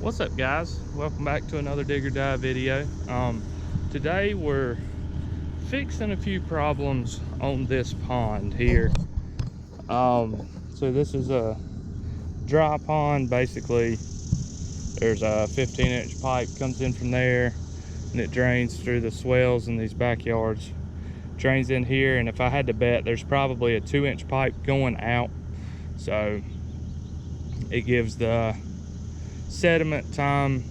What's up, guys? Welcome back to another Dig or Die video. Today we're fixing a few problems on this pond here. So this is a dry pond. Basically there's a 15-inch pipe comes in from there and it drains through the swales in these backyards, drains in here, and if I had to bet, there's probably a 2-inch pipe going out, so it gives the sediment time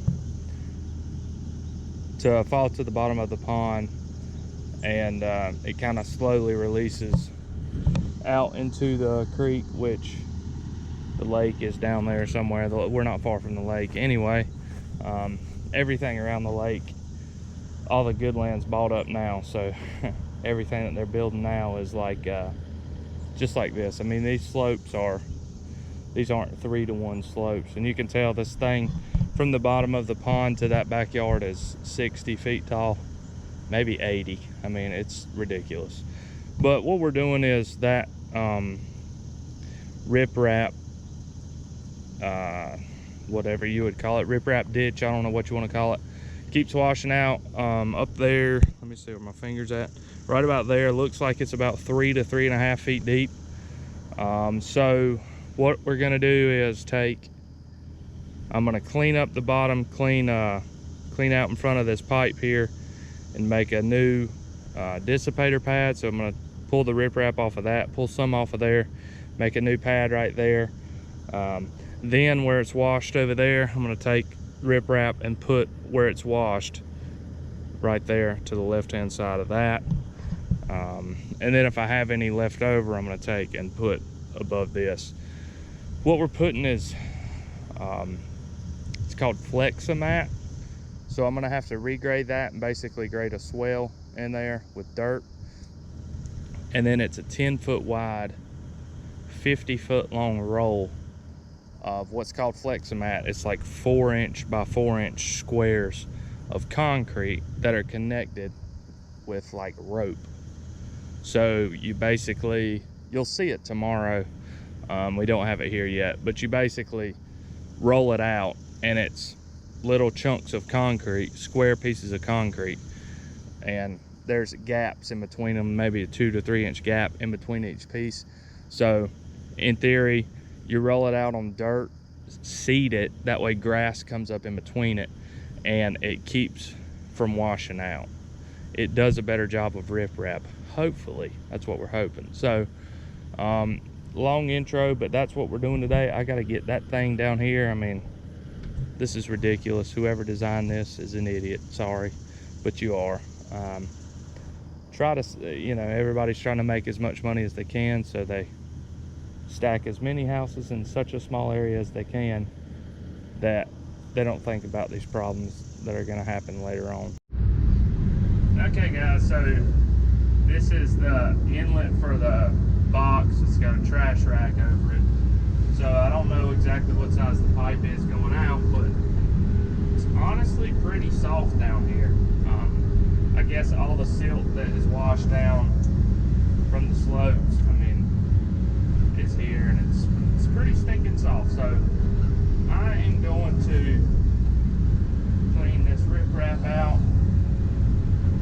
to fall to the bottom of the pond, and it kind of slowly releases out into the creek, which the lake is down there somewhere. We're not far from the lake anyway. Everything around the lake, all the good land's bought up now, so everything that they're building now is like just like this. I mean, these aren't 3-to-1 slopes, and you can tell this thing from the bottom of the pond to that backyard is 60 feet tall, maybe 80. I mean, it's ridiculous. But what we're doing is that riprap, whatever you would call it, riprap ditch, I don't know what you want to call it, keeps washing out up there. Let me see where my finger's at. Right about there. Looks like it's about 3 to 3.5 feet deep. So what we're gonna do is I'm gonna clean up the bottom, clean out in front of this pipe here, and make a new dissipator pad. So I'm gonna pull the riprap off of that, pull some off of there, make a new pad right there. Then where it's washed over there, I'm gonna take riprap and put where it's washed right there to the left hand side of that. And then if I have any left over, I'm gonna take and put above this. What we're putting is it's called Flexamat. So I'm gonna have to regrade that and basically grade a swale in there with dirt, and then it's a 10-foot wide, 50-foot long roll of what's called Flexamat. It's like 4-inch by 4-inch squares of concrete that are connected with like rope. So you basically, you'll see it tomorrow. We don't have it here yet, but you basically roll it out, and it's little chunks of concrete, square pieces of concrete, and there's gaps in between them, maybe a 2 to 3 inch gap in between each piece. So in theory, you roll it out on dirt, seed it, that way grass comes up in between it, and it keeps from washing out. It does a better job of riprap, hopefully. That's what we're hoping. So long intro, but that's what we're doing today. I got to get that thing down here. I mean, this is ridiculous. Whoever designed this is an idiot. Sorry, but you are. Try to, you know, everybody's trying to make as much money as they can, so they stack as many houses in such a small area as they can, that they don't think about these problems that are going to happen later on. Okay, guys, so this is the inlet for the box. It's got a trash rack over it, so I don't know exactly what size the pipe is going out, but it's honestly pretty soft down here. I guess all the silt that is washed down from the slopes, I mean, it's here, and it's pretty stinking soft. So I am going to clean this riprap out.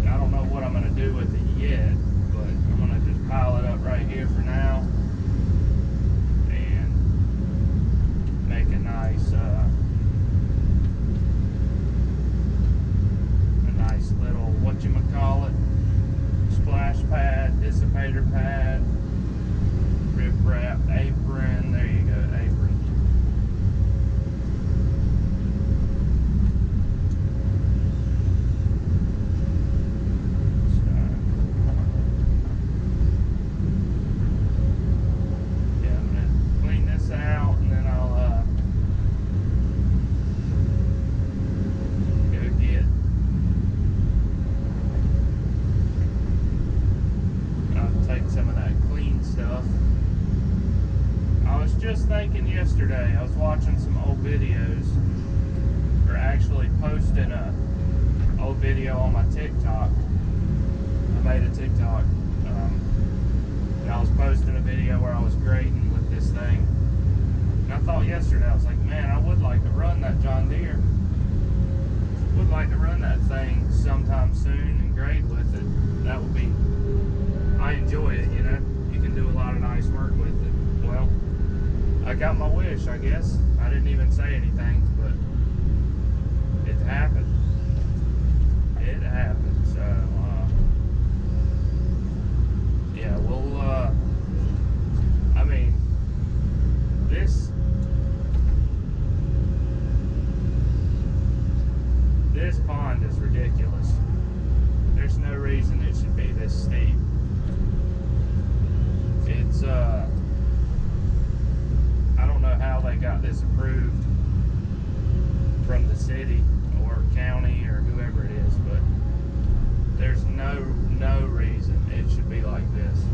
I don't know what I'm going to do with it yet, but I'm going to just pile it up right here for now and make a nice little, whatchamacallit, splash pad, dissipator pad, riprap apron. There you go, apron. Thinking yesterday, I was watching some old videos, or actually posting a old video on my TikTok. I made a TikTok, and I was posting a video where I was grading with this thing, and I thought thought yesterday, I was like, man, I would like to run that John Deere. Would like to run that thing sometime soon and grade with it. That would be, I enjoy it, you know. You can do a lot of nice work with it. Well, I got my wish, I guess. I didn't even say anything, but it happened. It happened. So, yeah, we'll, I mean, this pond is ridiculous. There's no reason it should be this steep. It's, I don't know how they got this approved from the city or county or whoever it is, but there's no reason it should be like this.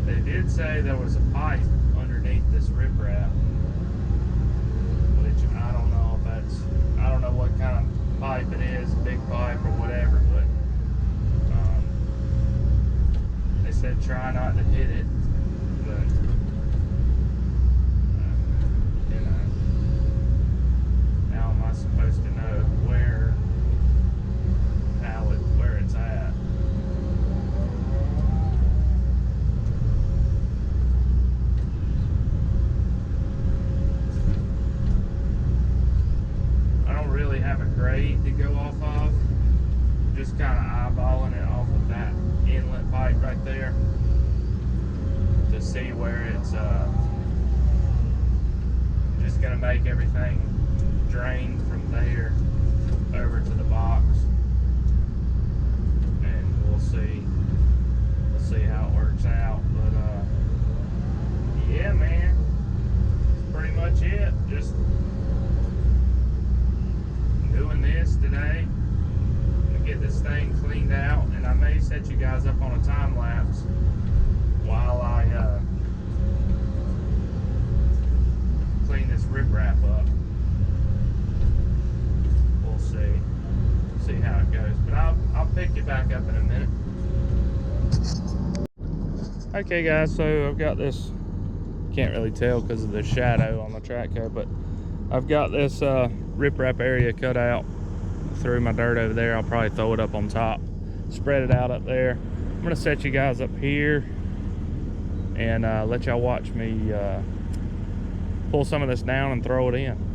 They did say there was a pipe underneath this riprap, which I don't know if that's, I don't know what kind of pipe it is, big pipe or whatever, but they said try not to hit it, but you know, how am I supposed to know where it's at? Have a grade to go off of, just kind of eyeballing it off of that inlet pipe right there to see where it's just gonna make everything drain from there over to the box, and we'll see how it works out. But yeah, man, that's pretty much it. Just doing this today to get this thing cleaned out, and I may set you guys up on a time lapse while I clean this riprap up. We'll see how it goes, but I'll pick you back up in a minute. Okay guys, so I've got this, can't really tell because of the shadow on the track here, but I've got this riprap area cut out. Threw my dirt over there. I'll probably throw it up on top, spread it out up there. I'm gonna set you guys up here and let y'all watch me pull some of this down and throw it in.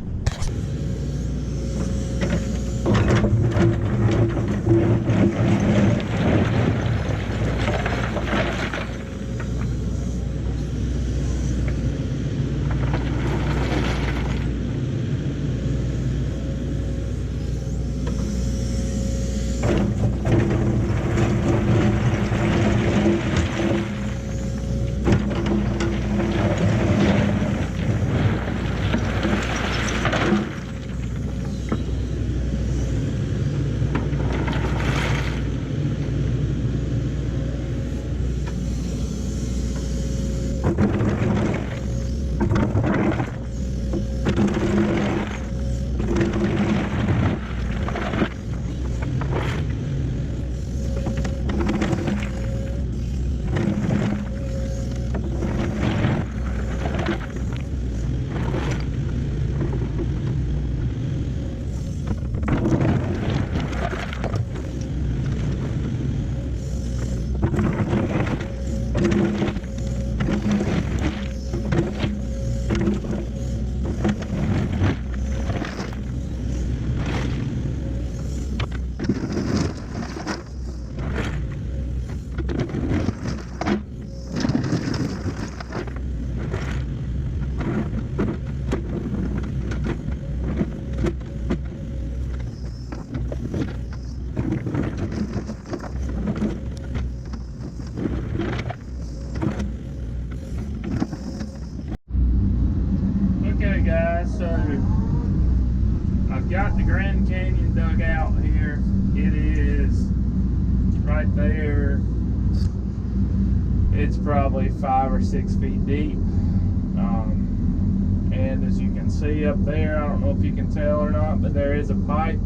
So I've got the Grand Canyon dug out here. It is right there. It's probably 5 or 6 feet deep. And as you can see up there, I don't know if you can tell or not, but there is a pipe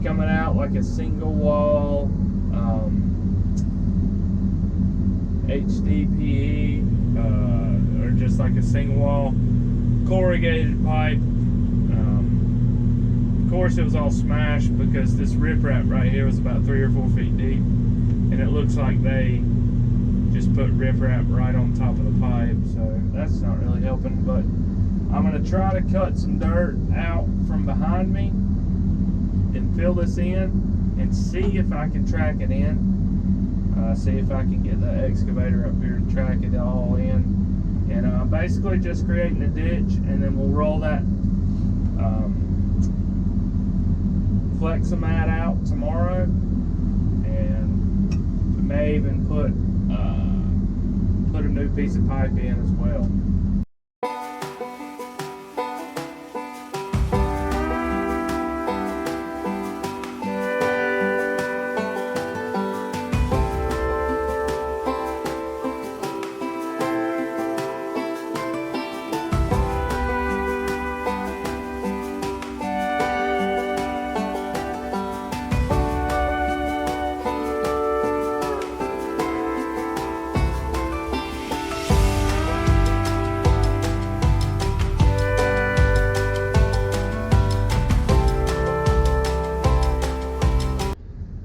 coming out like a single wall. HDPE, or just like a single wall corrugated pipe. Of course it was all smashed because this riprap right here was about 3 or 4 feet deep, and it looks like they just put riprap right on top of the pipe, so that's not really helping. But I'm going to try to cut some dirt out from behind me and fill this in and see if I can track it in. See if I can get the excavator up here to track it all in. And basically just creating a ditch, and then we'll roll that Flexamat out tomorrow, and we may even put a new piece of pipe in as well.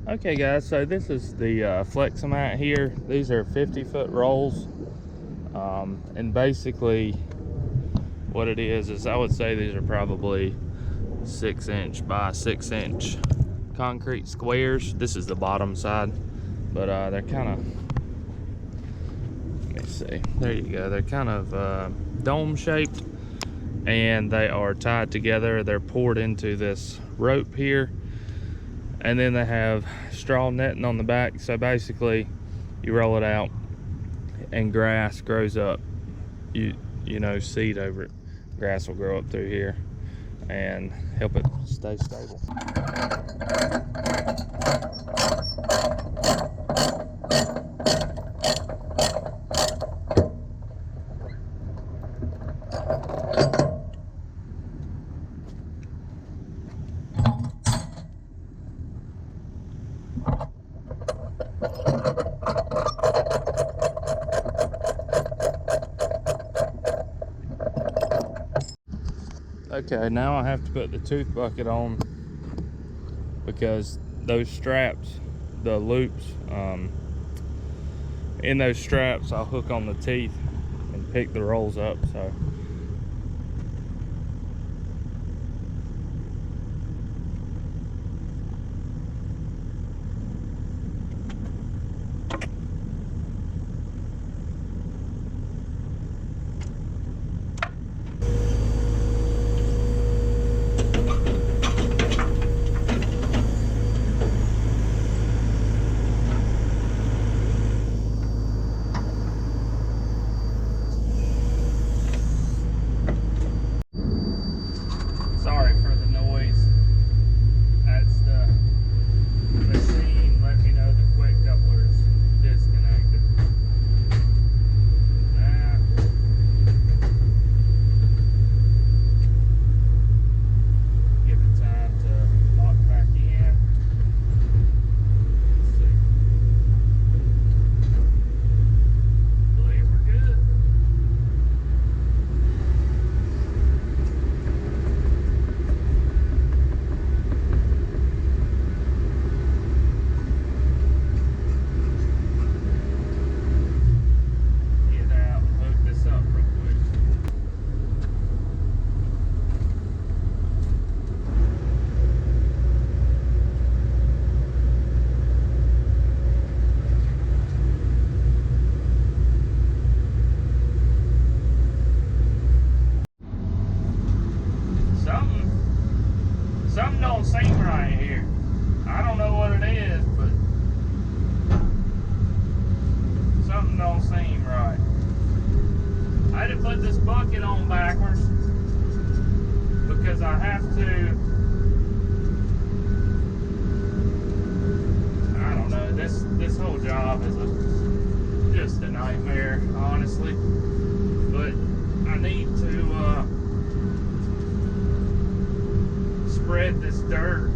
Okay guys, so this is the Flexamat here. These are 50-foot rolls, and basically what it is I would say these are probably 6-inch by 6-inch concrete squares. This is the bottom side, but they're kind of, let me see, there you go, they're kind of dome shaped, and they are tied together. They're poured into this rope here, and then they have straw netting on the back. So basically you roll it out and grass grows up, you know, seed over it. Grass will grow up through here and help it stay stable. Okay, now I have to put the tooth bucket on because those straps, the loops, in those straps I'll hook on the teeth and pick the rolls up. So something don't seem right here. I don't know what it is, but something don't seem right. I had to put this bucket on backwards because I have to, I don't know, this whole job is just a nightmare, honestly. But I need to spread this dirt.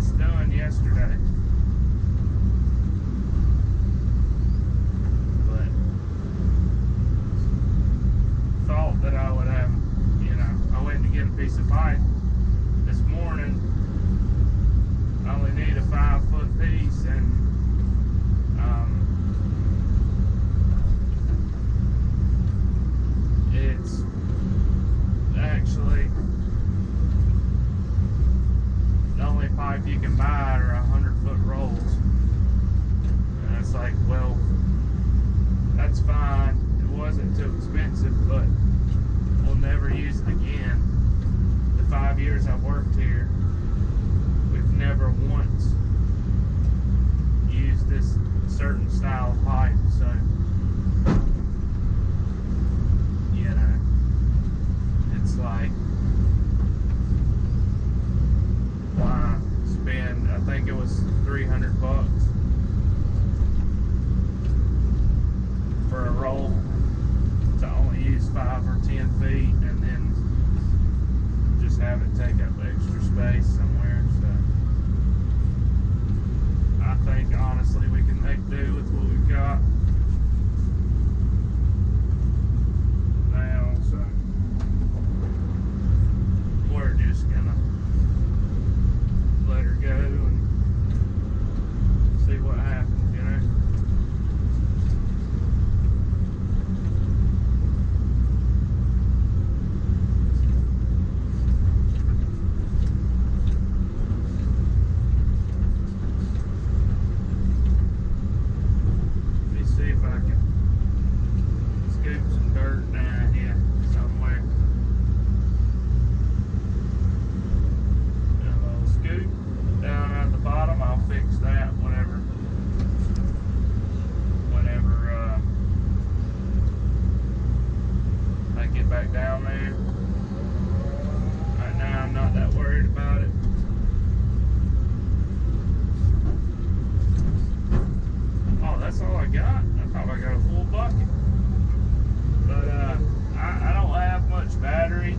this done yesterday. But thought that I would have, you know, I went to get a piece of pipe this morning. I only need a 5-foot piece, and it's actually the only pipe you can buy are 100-foot rolls. And it's like, well, that's fine. It wasn't too expensive, but we'll never use it again. The 5 years I've worked here, we've never once used this certain style of pipe, so you know, it's like, why spend, I think it was $300 for a roll to only use 5 or 10 feet, and then just have it take up extra space somewhere. So I think honestly we can make do with what we've got now, so we're just gonna let her go and see what happens, you know. Let me see if I can scoop some dirt down here somewhere. A little scoop down at the bottom. I'll fix that whenever I get back down there. Right now I'm not that worried about it. Oh, that's all I got? I thought I got a full bucket. But I don't have much battery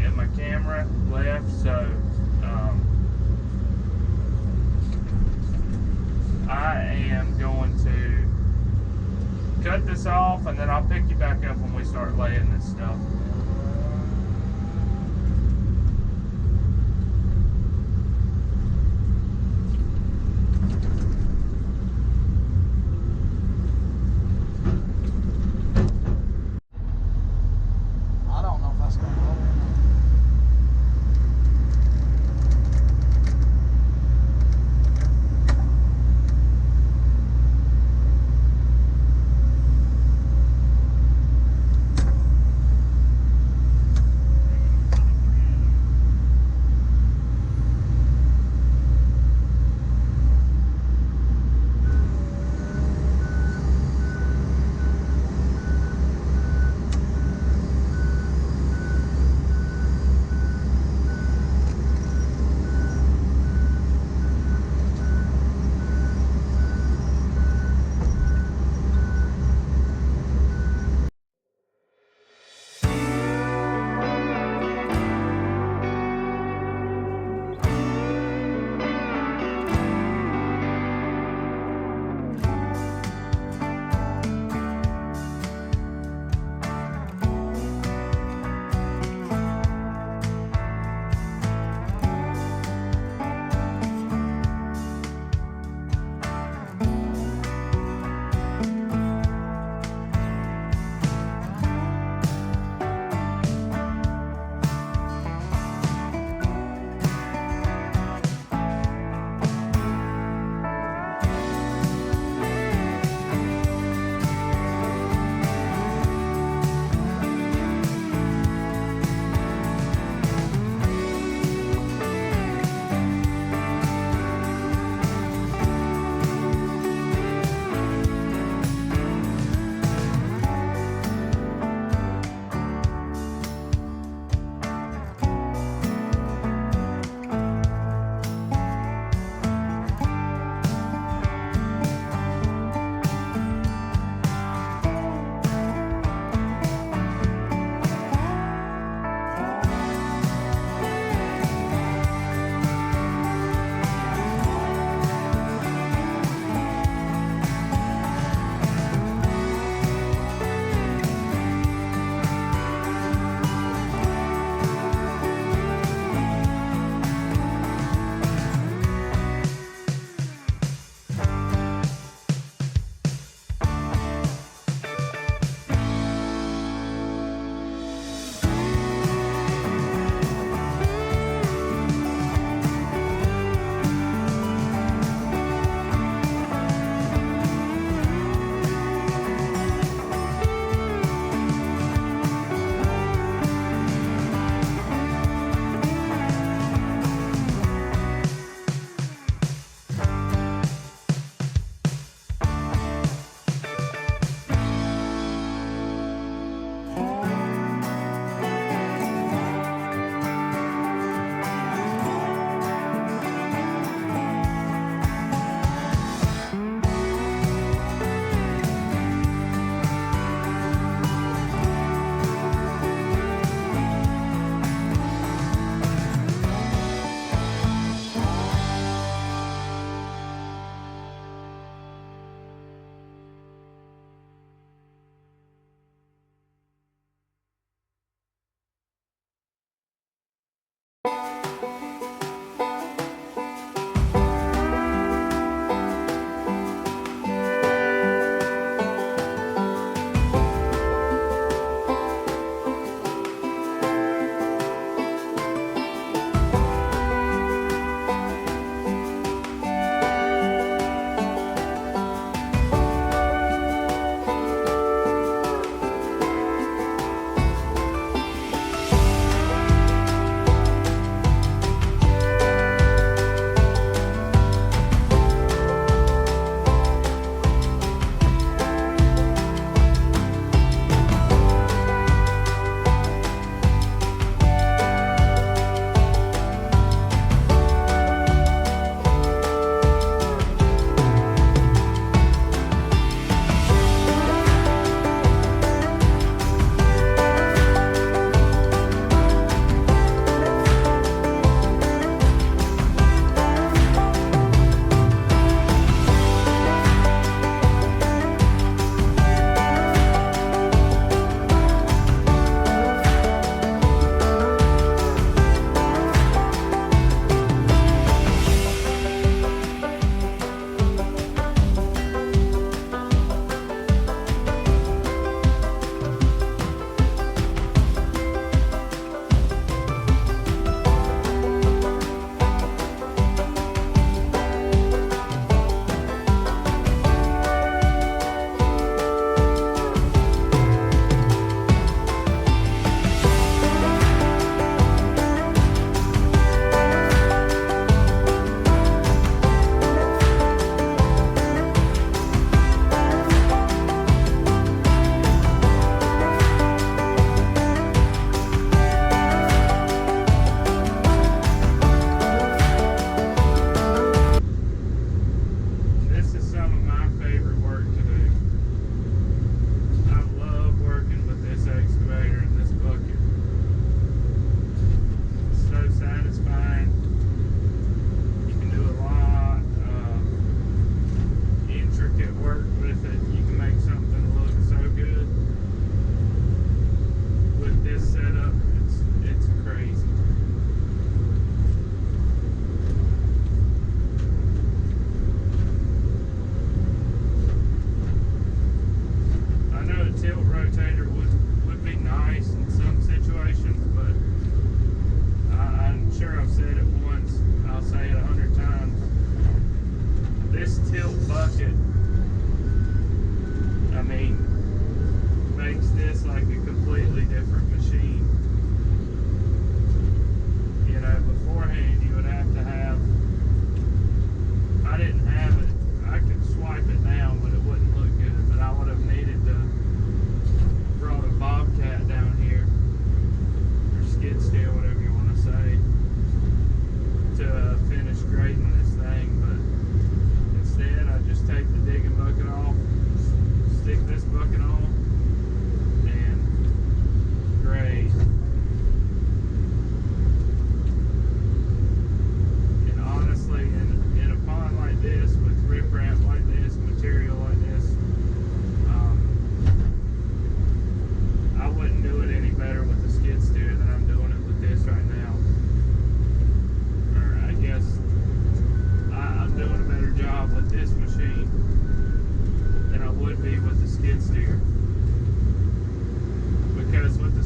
in my camera left, so I am going to cut this off, and then I'll pick you back up when we start laying this stuff. I don't know if that's going to roll or not.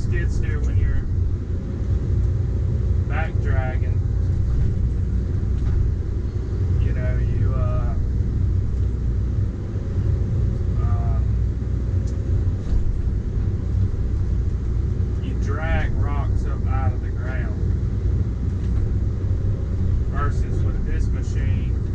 skid steer, when you're back dragging, you know, you drag rocks up out of the ground, versus with this machine